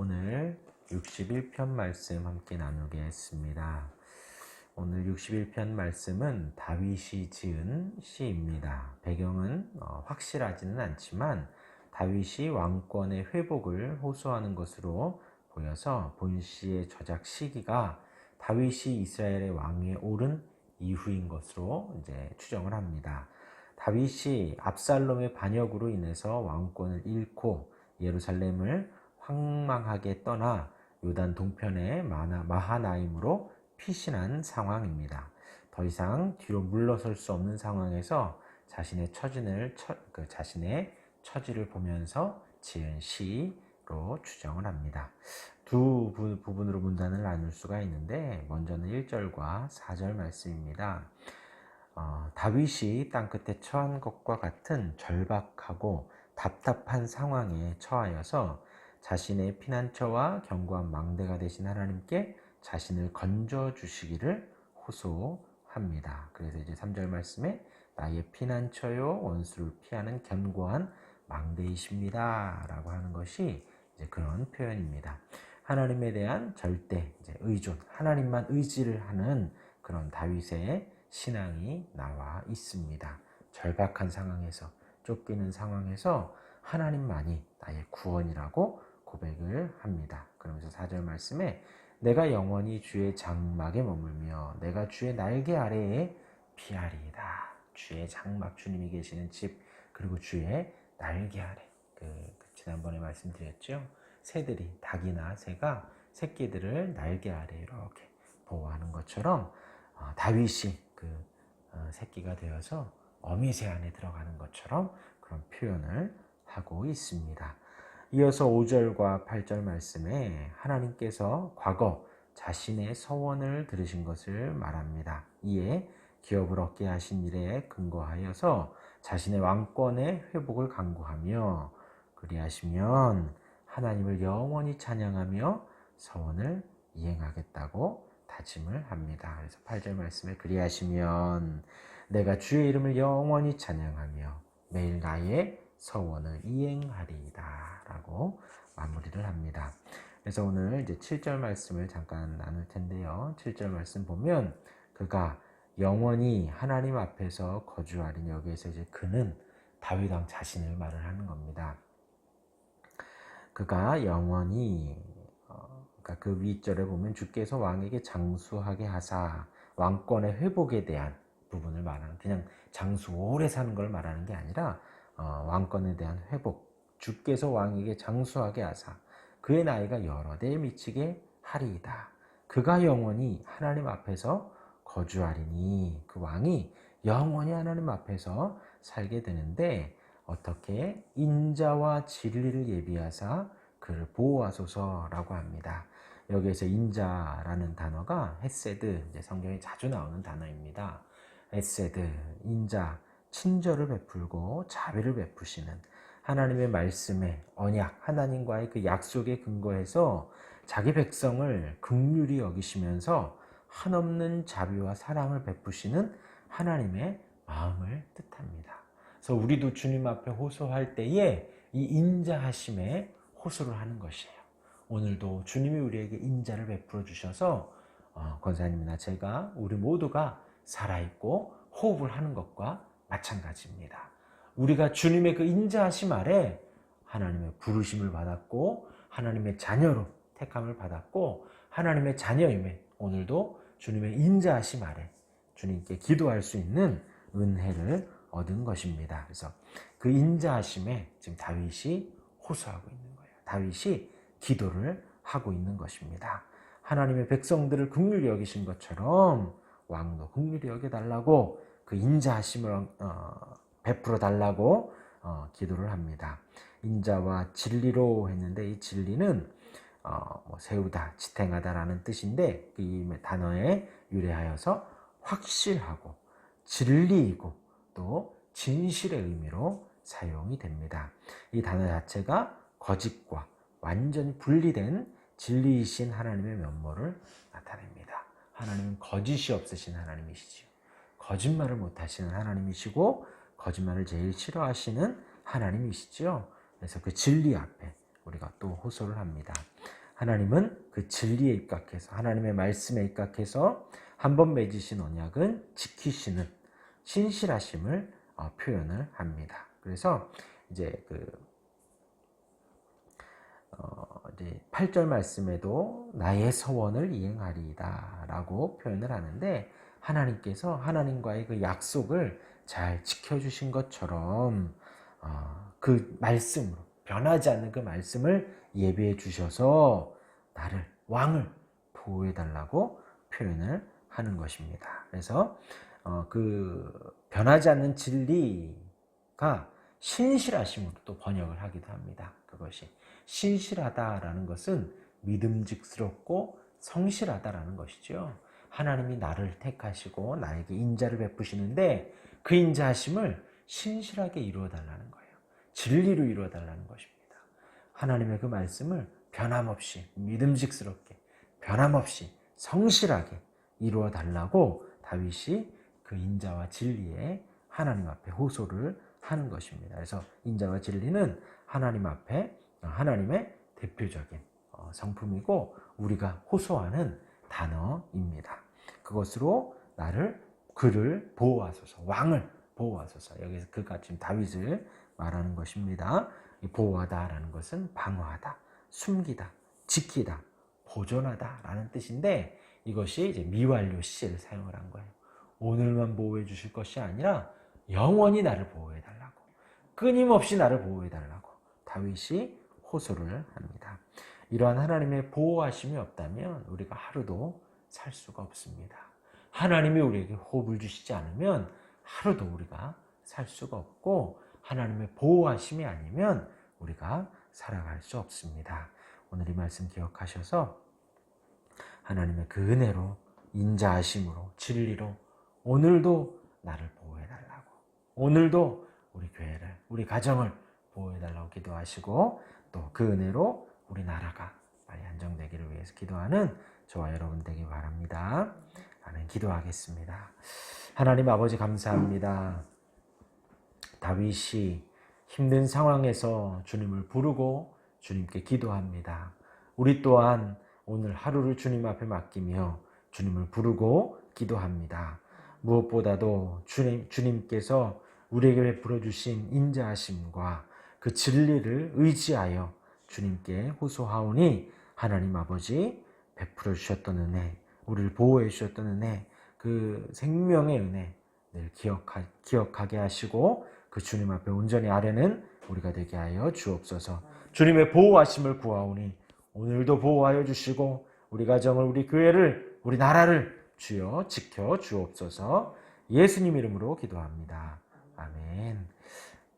오늘 61편 말씀 함께 나누겠습니다. 오늘 61편 말씀은 다윗이 지은 시입니다. 배경은 확실하지는 않지만 다윗이 왕권의 회복을 호소하는 것으로 보여서 본 시의 저작 시기가 다윗이 이스라엘의 왕위에 오른 이후인 것으로 이제 추정을 합니다. 다윗이 압살롬의 반역으로 인해서 왕권을 잃고 예루살렘을 황망하게 떠나 요단 동편의 마하나임으로 피신한 상황입니다. 더 이상 뒤로 물러설 수 없는 상황에서 자신의 처지를 보면서 지은 시로 추정을 합니다. 두 부분으로 문단을 나눌 수가 있는데 먼저는 1절과 4절 말씀입니다. 다윗이 땅끝에 처한 것과 같은 절박하고 답답한 상황에 처하여서 자신의 피난처와 견고한 망대가 되신 하나님께 자신을 건져주시기를 호소합니다. 그래서 이제 3절 말씀에 나의 피난처요 원수를 피하는 견고한 망대이십니다 라고 하는 것이 이제 그런 표현입니다. 하나님에 대한 절대 이제 의존, 하나님만 의지를 하는 그런 다윗의 신앙이 나와 있습니다. 절박한 상황에서, 쫓기는 상황에서 하나님만이 나의 구원이라고 고백을 합니다. 그러면서 4절 말씀에 내가 영원히 주의 장막에 머물며 내가 주의 날개 아래에 피하리이다. 주의 장막, 주님이 계시는 집, 그리고 주의 날개 아래. 지난번에 말씀드렸죠. 새들이, 닭이나 새가 새끼들을 날개 아래 이렇게 보호하는 것처럼 다윗이 새끼가 되어서 어미새 안에 들어가는 것처럼 그런 표현을 하고 있습니다. 이어서 5절과 8절 말씀에 하나님께서 과거 자신의 서원을 들으신 것을 말합니다. 이에 기업을 얻게 하신 일에 근거하여서 자신의 왕권의 회복을 간구하며 그리하시면 하나님을 영원히 찬양하며 서원을 이행하겠다고 다짐을 합니다. 그래서 8절 말씀에 그리하시면 내가 주의 이름을 영원히 찬양하며 매일 나의 서원을 이행하리이다 라고 마무리를 합니다. 그래서 오늘 이제 7절 말씀을 잠깐 나눌 텐데요. 7절 말씀 보면 그가 영원히 하나님 앞에서 거주하리니, 여기에서 이제 그는 다윗 왕 자신을 말을 하는 겁니다. 그가 영원히 그러니까 그 윗절에 보면 주께서 왕에게 장수하게 하사, 왕권의 회복에 대한 부분을 말하는, 그냥 장수 오래 사는 걸 말하는 게 아니라 왕권에 대한 회복, 주께서 왕에게 장수하게 하사 그의 나이가 여러 대에 미치게 하리이다. 그가 영원히 하나님 앞에서 거주하리니, 그 왕이 영원히 하나님 앞에서 살게 되는데 어떻게? 인자와 진리를 예비하사 그를 보호하소서라고 합니다. 여기에서 인자라는 단어가 헤세드, 이제 성경에 자주 나오는 단어입니다. 헤세드, 인자, 친절을 베풀고 자비를 베푸시는 하나님의 말씀에, 언약, 하나님과의 그 약속에 근거해서 자기 백성을 긍휼히 여기시면서 한없는 자비와 사랑을 베푸시는 하나님의 마음을 뜻합니다. 그래서 우리도 주님 앞에 호소할 때에 이 인자하심에 호소를 하는 것이에요. 오늘도 주님이 우리에게 인자를 베풀어 주셔서 권사님이나 제가, 우리 모두가 살아있고 호흡을 하는 것과 마찬가지입니다. 우리가 주님의 그 인자하심 아래 하나님의 부르심을 받았고 하나님의 자녀로 택함을 받았고 하나님의 자녀임에 오늘도 주님의 인자하심 아래 주님께 기도할 수 있는 은혜를 얻은 것입니다. 그래서 그 인자하심에 지금 다윗이 호소하고 있는 거예요. 다윗이 기도를 하고 있는 것입니다. 하나님의 백성들을 긍휼히 여기신 것처럼 왕도 긍휼히 여겨달라고, 그 인자하심을 베풀어 달라고 기도를 합니다. 인자와 진리로 했는데 이 진리는 세우다, 지탱하다라는 뜻인데 이 단어에 유래하여서 확실하고 진리이고 또 진실의 의미로 사용이 됩니다. 이 단어 자체가 거짓과 완전히 분리된 진리이신 하나님의 면모를 나타냅니다. 하나님은 거짓이 없으신 하나님이시지요. 거짓말을 못하시는 하나님이시고 거짓말을 제일 싫어하시는 하나님이시죠. 그래서 그 진리 앞에 우리가 또 호소를 합니다. 하나님은 그 진리에 입각해서 하나님의 말씀에 입각해서 한번 맺으신 언약은 지키시는 신실하심을 표현을 합니다. 그래서 이제 이제 8절 말씀에도 나의 서원을 이행하리이다 라고 표현을 하는데, 하나님께서 하나님과의 그 약속을 잘 지켜주신 것처럼 그 말씀으로, 변하지 않는 그 말씀을 예비해 주셔서 나를, 왕을 보호해 달라고 표현을 하는 것입니다. 그래서 그 변하지 않는 진리가 신실하심으로 또 번역을 하기도 합니다. 그것이 신실하다라는 것은 믿음직스럽고 성실하다라는 것이죠. 하나님이 나를 택하시고 나에게 인자를 베푸시는데 그 인자하심을 신실하게 이루어 달라는 거예요. 진리로 이루어 달라는 것입니다. 하나님의 그 말씀을 변함없이 믿음직스럽게, 변함없이 성실하게 이루어 달라고 다윗이 그 인자와 진리에 하나님 앞에 호소를 하는 것입니다. 그래서 인자와 진리는 하나님 앞에 하나님의 대표적인 성품이고 우리가 호소하는 단어입니다. 그것으로 그를 보호하소서, 왕을 보호하소서. 여기서 그가 지금 다윗을 말하는 것입니다. 보호하다라는 것은 방어하다, 숨기다, 지키다, 보존하다라는 뜻인데, 이것이 이제 미완료 시제를 사용을 한 거예요. 오늘만 보호해 주실 것이 아니라 영원히 나를 보호해 달라고, 끊임없이 나를 보호해 달라고 다윗이 호소를 합니다. 이러한 하나님의 보호하심이 없다면 우리가 하루도 살 수가 없습니다. 하나님이 우리에게 호흡을 주시지 않으면 하루도 우리가 살 수가 없고, 하나님의 보호하심이 아니면 우리가 살아갈 수 없습니다. 오늘 이 말씀 기억하셔서 하나님의 그 은혜로, 인자하심으로, 진리로 오늘도 나를 보호해달라고, 오늘도 우리 교회를, 우리 가정을 보호해달라고 기도하시고, 또 그 은혜로 우리 나라가 빨리 안정되기를 위해서 기도하는 저와 여러분 되기 바랍니다. 아멘. 기도하겠습니다. 하나님 아버지 감사합니다. 다윗이 힘든 상황에서 주님을 부르고 주님께 기도합니다. 우리 또한 오늘 하루를 주님 앞에 맡기며 주님을 부르고 기도합니다. 무엇보다도 주님께서 우리에게 베풀어 주신 인자하심과 그 진리를 의지하여 주님께 호소하오니, 하나님 아버지 베풀어 주셨던 은혜, 우리를 보호해 주셨던 은혜, 그 생명의 은혜 늘 기억하게 하시고 그 주님 앞에 온전히 아뢰는 우리가 되게 하여 주옵소서. 주님의 보호하심을 구하오니 오늘도 보호하여 주시고 우리 가정을, 우리 교회를, 우리 나라를 주여 지켜 주옵소서. 예수님 이름으로 기도합니다. 아멘.